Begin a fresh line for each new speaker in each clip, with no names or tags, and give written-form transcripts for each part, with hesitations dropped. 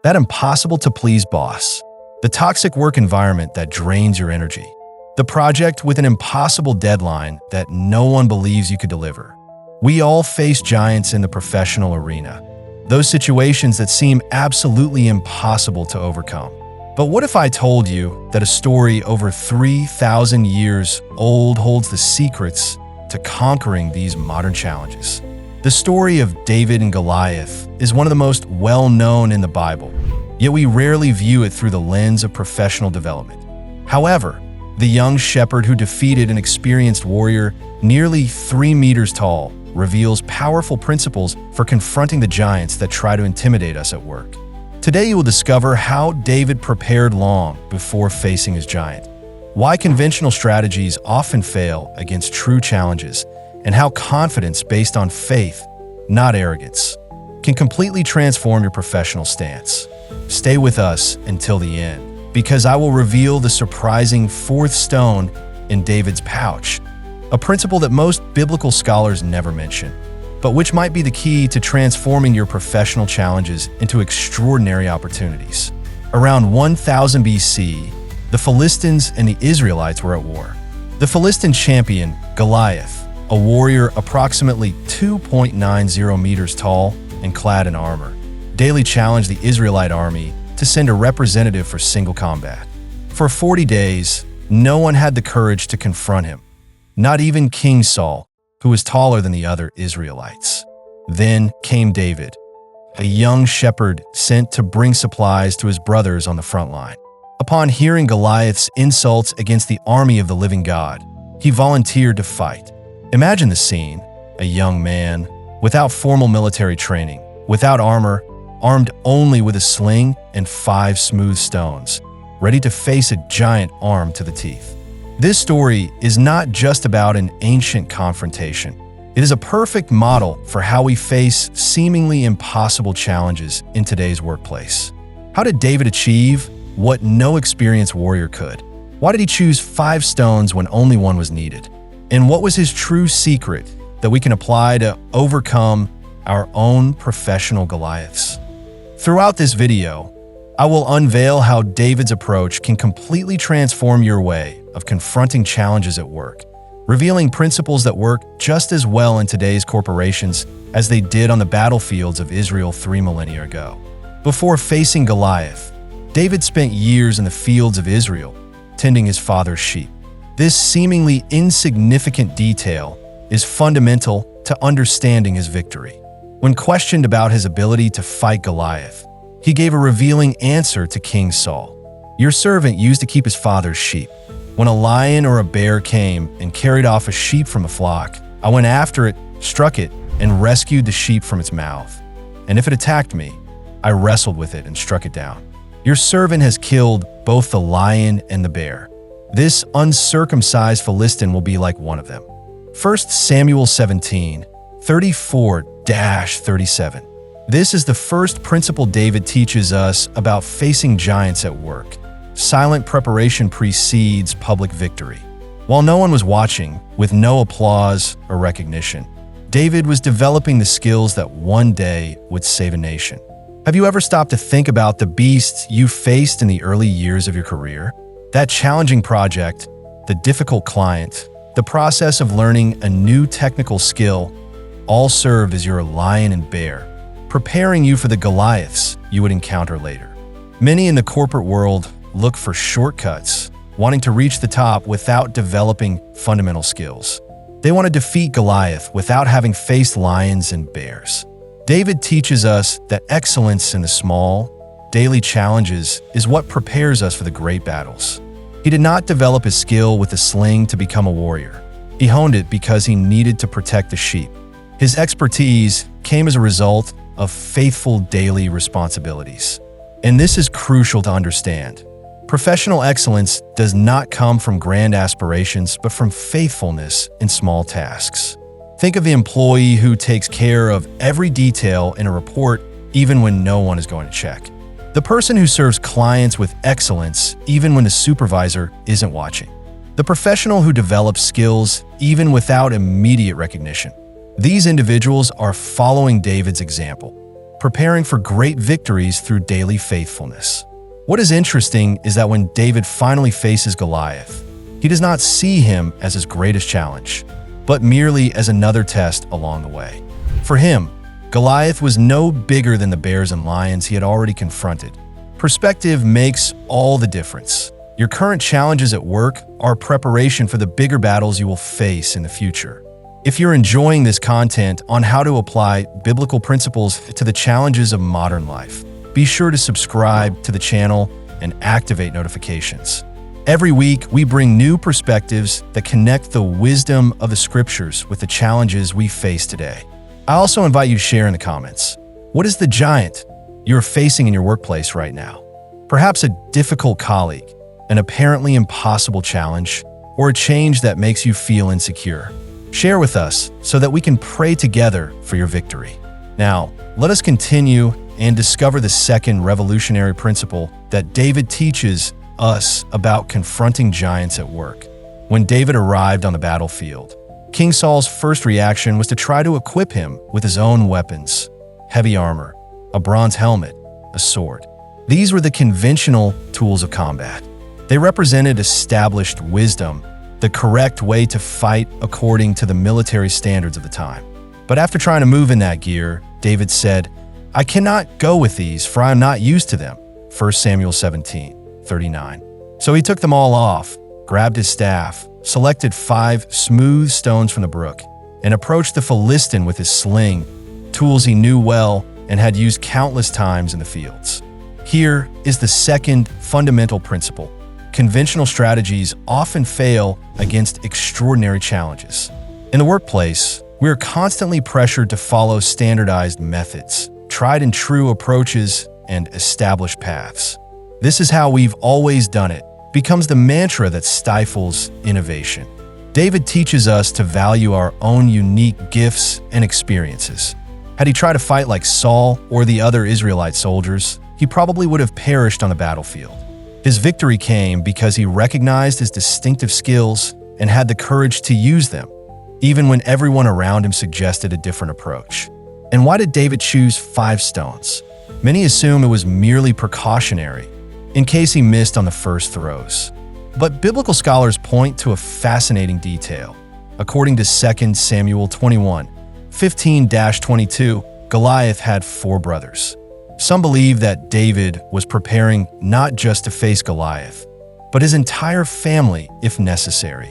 that impossible-to-please boss, the toxic work environment that drains your energy, the project with an impossible deadline that no one believes you could deliver. We all face giants in the professional arena, those situations that seem absolutely impossible to overcome. But what if I told you that a story over 3,000 years old holds the secrets to conquering these modern challenges? The story of David and Goliath is one of the most well-known in the Bible, yet we rarely view it through the lens of professional development. However, the young shepherd who defeated an experienced warrior nearly 3 meters tall reveals powerful principles for confronting the giants that try to intimidate us at work. Today you will discover how David prepared long before facing his giant, why conventional strategies often fail against true challenges, and how confidence based on faith, not arrogance, can completely transform your professional stance. Stay with us until the end, because I will reveal the surprising fourth stone in David's pouch, a principle that most biblical scholars never mention, but which might be the key to transforming your professional challenges into extraordinary opportunities. Around 1000 BC, the Philistines and the Israelites were at war. The Philistine champion, Goliath, a warrior approximately 2.90 meters tall and clad in armor, daily challenged the Israelite army to send a representative for single combat. For 40 days, no one had the courage to confront him, not even King Saul, who was taller than the other Israelites. Then came David, a young shepherd sent to bring supplies to his brothers on the front line. Upon hearing Goliath's insults against the army of the living God, he volunteered to fight. Imagine the scene: a young man, without formal military training, without armor, armed only with a sling and 5 smooth stones, ready to face a giant armed to the teeth. This story is not just about an ancient confrontation. It is a perfect model for how we face seemingly impossible challenges in today's workplace. How did David achieve what no experienced warrior could? Why did he choose 5 stones when only one was needed? And what was his true secret that we can apply to overcome our own professional Goliaths? Throughout this video, I will unveil how David's approach can completely transform your way of confronting challenges at work, revealing principles that work just as well in today's corporations as they did on the battlefields of Israel 3 millennia ago. Before facing Goliath, David spent years in the fields of Israel, tending his father's sheep. This seemingly insignificant detail is fundamental to understanding his victory. When questioned about his ability to fight Goliath, he gave a revealing answer to King Saul. "Your servant used to keep his father's sheep. When a lion or a bear came and carried off a sheep from the flock, I went after it, struck it, and rescued the sheep from its mouth. And if it attacked me, I wrestled with it and struck it down. Your servant has killed both the lion and the bear. This uncircumcised Philistine will be like one of them." 1 Samuel 17, 34-37. This is the first principle David teaches us about facing giants at work. Silent preparation precedes public victory. While no one was watching, with no applause or recognition, David was developing the skills that one day would save a nation. Have you ever stopped to think about the beasts you faced in the early years of your career? That challenging project, the difficult client, the process of learning a new technical skill, all served as your lion and bear, preparing you for the Goliaths you would encounter later. Many in the corporate world look for shortcuts, wanting to reach the top without developing fundamental skills. They want to defeat Goliath without having faced lions and bears. David teaches us that excellence in the small, daily challenges is what prepares us for the great battles. He did not develop his skill with a sling to become a warrior. He honed it because he needed to protect the sheep. His expertise came as a result of faithful daily responsibilities. And this is crucial to understand. Professional excellence does not come from grand aspirations, but from faithfulness in small tasks. Think of the employee who takes care of every detail in a report, even when no one is going to check. The person who serves clients with excellence, even when the supervisor isn't watching. The professional who develops skills, even without immediate recognition. These individuals are following David's example. preparing for great victories through daily faithfulness. What is interesting is that when David finally faces Goliath, he does not see him as his greatest challenge, but merely as another test along the way. For him, Goliath was no bigger than the bears and lions he had already confronted. Perspective makes all the difference. Your current challenges at work are preparation for the bigger battles you will face in the future. If you're enjoying this content on how to apply biblical principles to the challenges of modern life, be sure to subscribe to the channel and activate notifications. Every week, we bring new perspectives that connect the wisdom of the scriptures with the challenges we face today. I also invite you to share in the comments. What is the giant you're facing in your workplace right now? Perhaps a difficult colleague, an apparently impossible challenge, or a change that makes you feel insecure. Share with us so that we can pray together for your victory. Now, let us continue and discover the second revolutionary principle that David teaches us about confronting giants at work. When David arrived on the battlefield, King Saul's first reaction was to try to equip him with his own weapons: heavy armor, a bronze helmet, a sword. These were the conventional tools of combat. They represented established wisdom, the correct way to fight according to the military standards of the time. But after trying to move in that gear, David said, "I cannot go with these, for I am not used to them." 1 Samuel 17:39. So he took them all off, grabbed his staff, selected 5 smooth stones from the brook, and approached the Philistine with his sling, tools he knew well and had used countless times in the fields. Here is the second fundamental principle. Conventional strategies often fail against extraordinary challenges. In the workplace, we are constantly pressured to follow standardized methods, tried and true approaches, and established paths. "This is how we've always done it" becomes the mantra that stifles innovation. David teaches us to value our own unique gifts and experiences. Had he tried to fight like Saul or the other Israelite soldiers, he probably would have perished on the battlefield. His victory came because he recognized his distinctive skills and had the courage to use them, even when everyone around him suggested a different approach. And why did David choose 5 stones? Many assume it was merely precautionary, in case he missed on the first throws. But biblical scholars point to a fascinating detail. According to 2 Samuel 21:15-22, Goliath had 4 brothers. Some believe that David was preparing not just to face Goliath, but his entire family if necessary.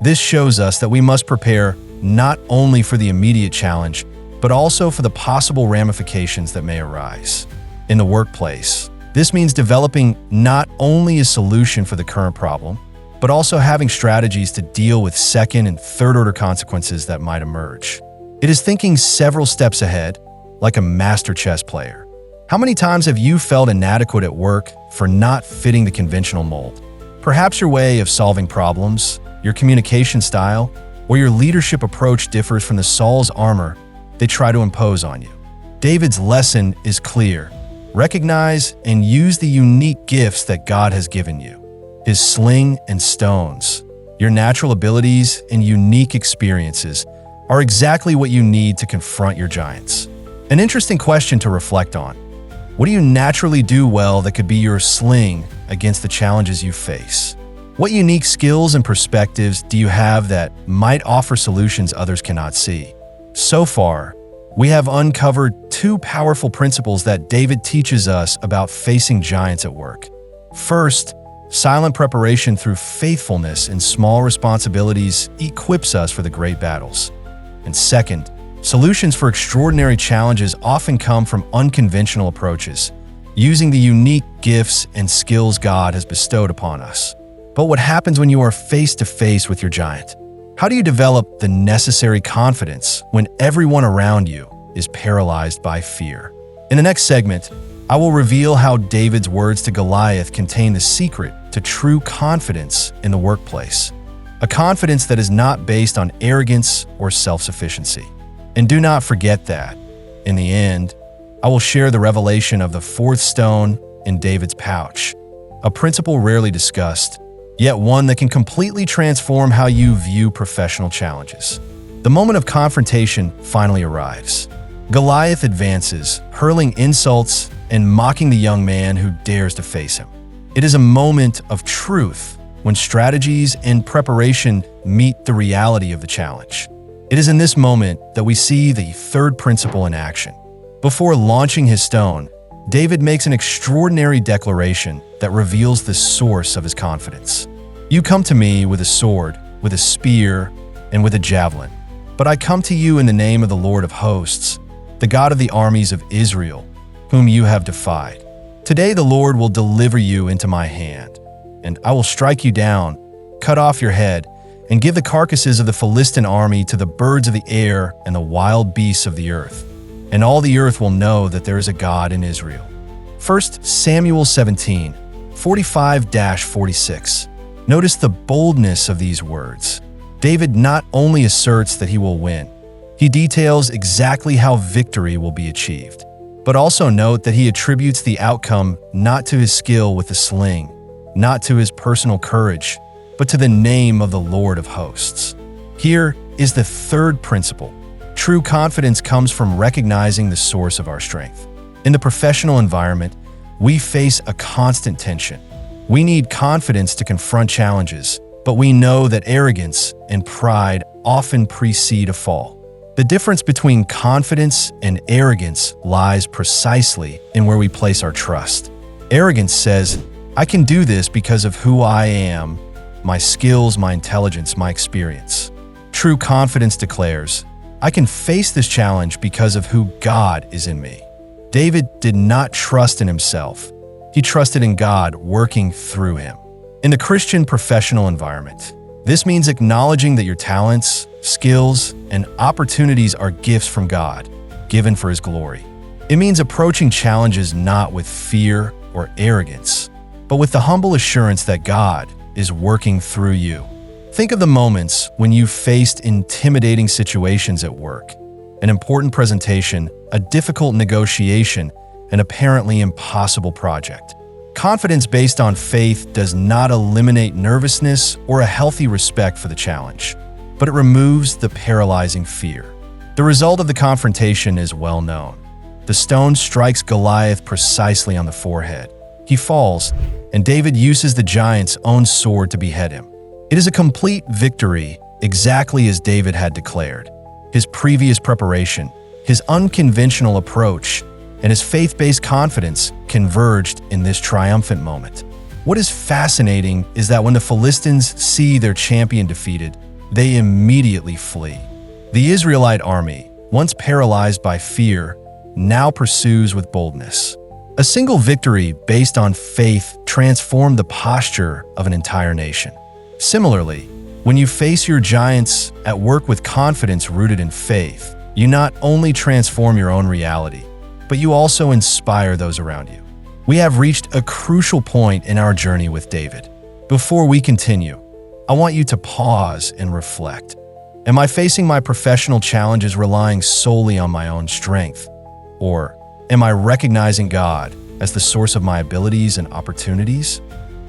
This shows us that we must prepare not only for the immediate challenge, but also for the possible ramifications that may arise. In the workplace, this means developing not only a solution for the current problem, but also having strategies to deal with second and third order consequences that might emerge. It is thinking several steps ahead, like a master chess player. How many times have you felt inadequate at work for not fitting the conventional mold? Perhaps your way of solving problems, your communication style, or your leadership approach differs from the Saul's armor they try to impose on you. David's lesson is clear. Recognize and use the unique gifts that God has given you. His sling and stones, your natural abilities and unique experiences are exactly what you need to confront your giants. An interesting question to reflect on. What do you naturally do well that could be your sling against the challenges you face? What unique skills and perspectives do you have that might offer solutions others cannot see? So far, we have uncovered 2 powerful principles that David teaches us about facing giants at work. First, silent preparation through faithfulness in small responsibilities equips us for the great battles. And second, solutions for extraordinary challenges often come from unconventional approaches, using the unique gifts and skills God has bestowed upon us. But what happens when you are face to face with your giant? How do you develop the necessary confidence when everyone around you is paralyzed by fear? In the next segment, I will reveal how David's words to Goliath contain the secret to true confidence in the workplace, a confidence that is not based on arrogance or self-sufficiency. And do not forget that, in the end, I will share the revelation of the 4th stone in David's pouch, a principle rarely discussed, yet one that can completely transform how you view professional challenges. The moment of confrontation finally arrives. Goliath advances, hurling insults and mocking the young man who dares to face him. It is a moment of truth when strategies and preparation meet the reality of the challenge. It is in this moment that we see the third principle in action. Before launching his stone, David makes an extraordinary declaration that reveals the source of his confidence. "You come to me with a sword, with a spear, and with a javelin. But I come to you in the name of the Lord of hosts, the God of the armies of Israel, whom you have defied. Today the Lord will deliver you into my hand, and I will strike you down, cut off your head, and give the carcasses of the Philistine army to the birds of the air and the wild beasts of the earth. And all the earth will know that there is a God in Israel." 1 Samuel 17, 45-46. Notice the boldness of these words. David not only asserts that he will win, he details exactly how victory will be achieved. But also note that he attributes the outcome not to his skill with the sling, not to his personal courage, but to the name of the Lord of hosts. Here is the third principle. True confidence comes from recognizing the source of our strength. In the professional environment, we face a constant tension. We need confidence to confront challenges, but we know that arrogance and pride often precede a fall. The difference between confidence and arrogance lies precisely in where we place our trust. Arrogance says, "I can do this because of who I am, my skills, my intelligence, my experience." True confidence declares, "I can face this challenge because of who God is in me." David did not trust in himself. He trusted in God working through him. In the Christian professional environment, this means acknowledging that your talents, skills, and opportunities are gifts from God, given for His glory. It means approaching challenges not with fear or arrogance, but with the humble assurance that God is working through you. Think of the moments when you faced intimidating situations at work, an important presentation, a difficult negotiation, an apparently impossible project. Confidence based on faith does not eliminate nervousness or a healthy respect for the challenge, but it removes the paralyzing fear. The result of the confrontation is well known. The stone strikes Goliath precisely on the forehead. He falls, and David uses the giant's own sword to behead him. It is a complete victory, exactly as David had declared. His previous preparation, his unconventional approach, and his faith-based confidence converged in this triumphant moment. What is fascinating is that when the Philistines see their champion defeated, they immediately flee. The Israelite army, once paralyzed by fear, now pursues with boldness. A single victory based on faith transformed the posture of an entire nation. Similarly, when you face your giants at work with confidence rooted in faith, you not only transform your own reality, but you also inspire those around you. We have reached a crucial point in our journey with David. Before we continue, I want you to pause and reflect. Am I facing my professional challenges relying solely on my own strength? Or am I recognizing God as the source of my abilities and opportunities?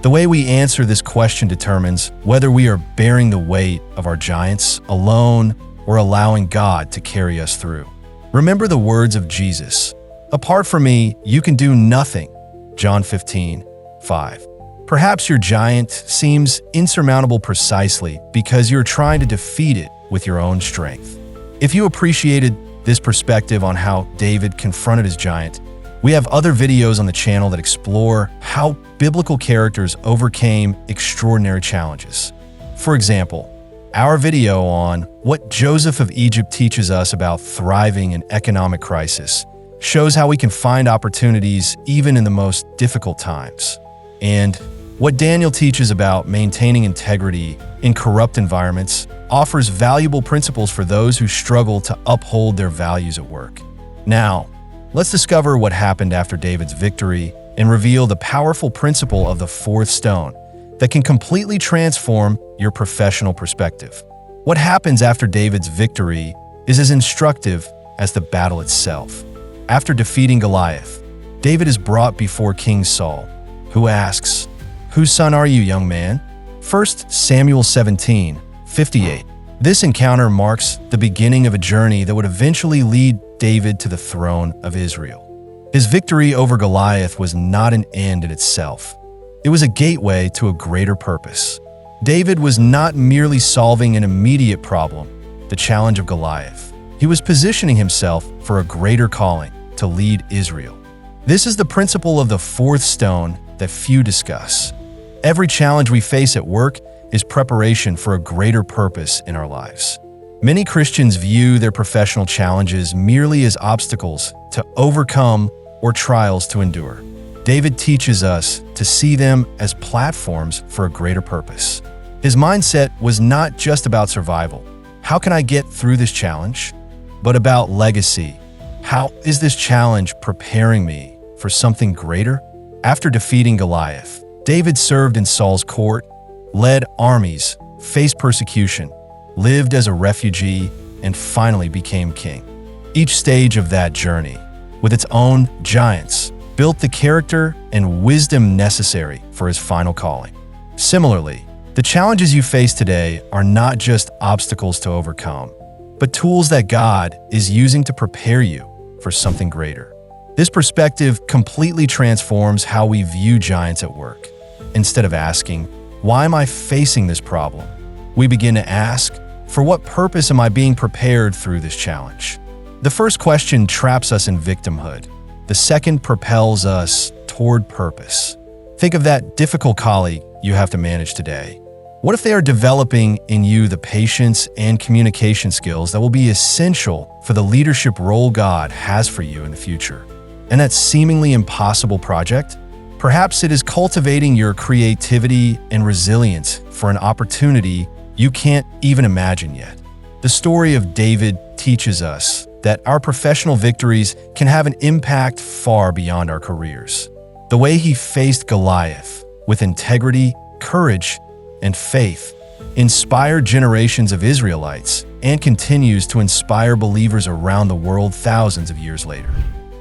The way we answer this question determines whether we are bearing the weight of our giants alone or allowing God to carry us through. Remember the words of Jesus, "Apart from me, you can do nothing." John 15:5. Perhaps your giant seems insurmountable precisely because you're trying to defeat it with your own strength. If you appreciated this perspective on how David confronted his giant, we have other videos on the channel that explore how biblical characters overcame extraordinary challenges. For example, our video on what Joseph of Egypt teaches us about thriving in economic crisis shows how we can find opportunities even in the most difficult times. And what Daniel teaches about maintaining integrity in corrupt environments offers valuable principles for those who struggle to uphold their values at work. Now, let's discover what happened after David's victory and reveal the powerful principle of the fourth stone that can completely transform your professional perspective. What happens after David's victory is as instructive as the battle itself. After defeating Goliath, David is brought before King Saul, who asks, "Whose son are you, young man?" 1 Samuel 17:58. This encounter marks the beginning of a journey that would eventually lead David to the throne of Israel. His victory over Goliath was not an end in itself. It was a gateway to a greater purpose. David was not merely solving an immediate problem, the challenge of Goliath. He was positioning himself for a greater calling to lead Israel. This is the principle of the fourth stone that few discuss. Every challenge we face at work is preparation for a greater purpose in our lives. Many Christians view their professional challenges merely as obstacles to overcome or trials to endure. David teaches us to see them as platforms for a greater purpose. His mindset was not just about survival. How can I get through this challenge? But about legacy. How is this challenge preparing me for something greater? After defeating Goliath, David served in Saul's court, led armies, faced persecution, lived as a refugee, and finally became king. Each stage of that journey, with its own giants, built the character and wisdom necessary for his final calling. Similarly, the challenges you face today are not just obstacles to overcome, but tools that God is using to prepare you for something greater. This perspective completely transforms how we view giants at work. Instead of asking, "Why am I facing this problem?" we begin to ask, "For what purpose am I being prepared through this challenge?" The first question traps us in victimhood. The second propels us toward purpose. Think of that difficult colleague you have to manage today. What if they are developing in you the patience and communication skills that will be essential for the leadership role God has for you in the future? And that seemingly impossible project? Perhaps it is cultivating your creativity and resilience for an opportunity you can't even imagine yet. The story of David teaches us that our professional victories can have an impact far beyond our careers. The way he faced Goliath with integrity, courage, and faith inspired generations of Israelites and continues to inspire believers around the world thousands of years later.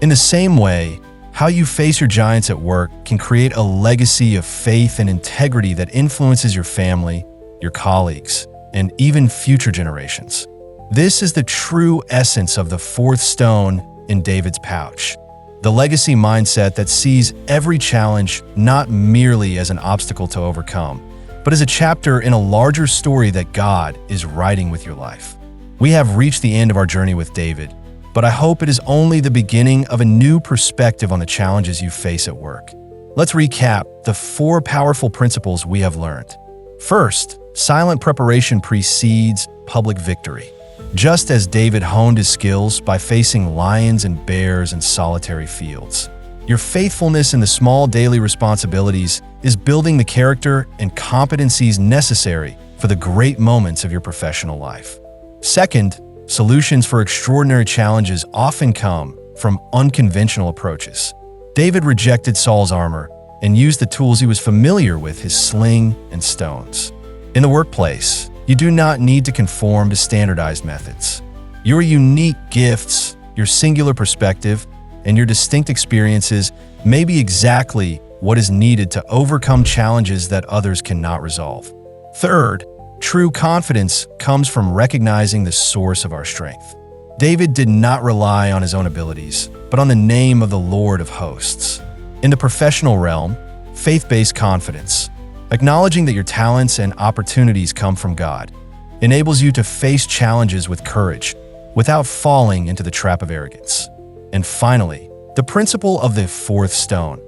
In the same way, how you face your giants at work can create a legacy of faith and integrity that influences your family, your colleagues, and even future generations. This is the true essence of the fourth stone in David's pouch. The legacy mindset that sees every challenge not merely as an obstacle to overcome, but as a chapter in a larger story that God is writing with your life. We have reached the end of our journey with David, but I hope it is only the beginning of a new perspective on the challenges you face at work. Let's recap the 4 powerful principles we have learned. First, silent preparation precedes public victory. Just as David honed his skills by facing lions and bears in solitary fields, your faithfulness in the small daily responsibilities is building the character and competencies necessary for the great moments of your professional life. Second, solutions for extraordinary challenges often come from unconventional approaches. David rejected Saul's armor and used the tools he was familiar with, his sling and stones. In the workplace, you do not need to conform to standardized methods. Your unique gifts, your singular perspective, and your distinct experiences may be exactly what is needed to overcome challenges that others cannot resolve. Third, true confidence comes from recognizing the source of our strength. David did not rely on his own abilities, but on the name of the Lord of hosts. In the professional realm, faith-based confidence, acknowledging that your talents and opportunities come from God, enables you to face challenges with courage without falling into the trap of arrogance. And finally, the principle of the fourth stone.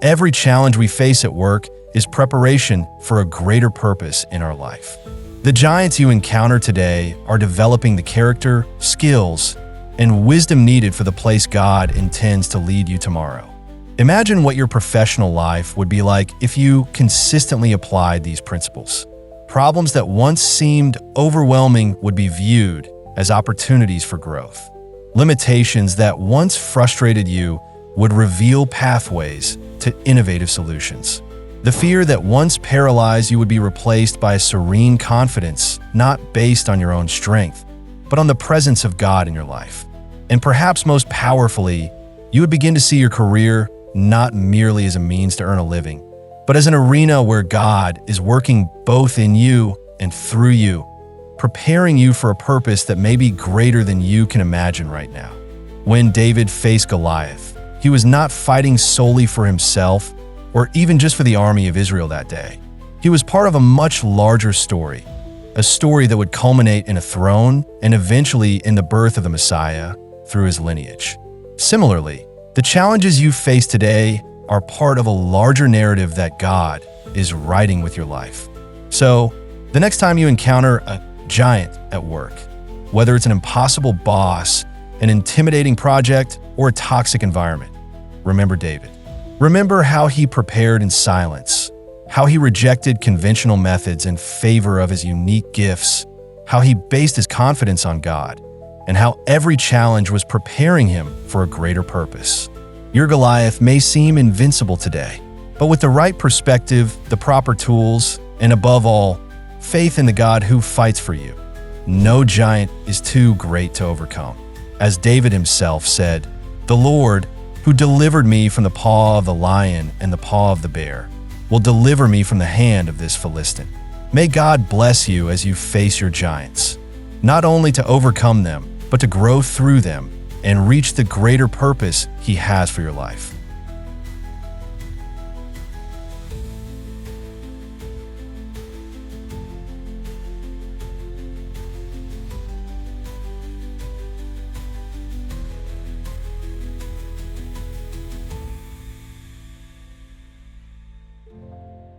Every challenge we face at work is preparation for a greater purpose in our life. The giants you encounter today are developing the character, skills, and wisdom needed for the place God intends to lead you tomorrow. Imagine what your professional life would be like if you consistently applied these principles. Problems that once seemed overwhelming would be viewed as opportunities for growth. Limitations that once frustrated you would reveal pathways to innovative solutions. The fear that once paralyzed you would be replaced by a serene confidence, not based on your own strength, but on the presence of God in your life. And perhaps most powerfully, you would begin to see your career not merely as a means to earn a living, but as an arena where God is working both in you and through you, preparing you for a purpose that may be greater than you can imagine right now. When David faced Goliath, he was not fighting solely for himself or even just for the army of Israel that day. He was part of a much larger story, a story that would culminate in a throne and eventually in the birth of the Messiah through his lineage. Similarly, the challenges you face today are part of a larger narrative that God is writing with your life. So, the next time you encounter a giant at work, whether it's an impossible boss, an intimidating project, or a toxic environment, remember David. Remember how he prepared in silence, how he rejected conventional methods in favor of his unique gifts, how he based his confidence on God, and how every challenge was preparing him for a greater purpose. Your Goliath may seem invincible today, but with the right perspective, the proper tools, and above all, faith in the God who fights for you, no giant is too great to overcome. As David himself said, "The Lord, who delivered me from the paw of the lion and the paw of the bear, will deliver me from the hand of this Philistine." May God bless you as you face your giants, not only to overcome them, but to grow through them and reach the greater purpose He has for your life.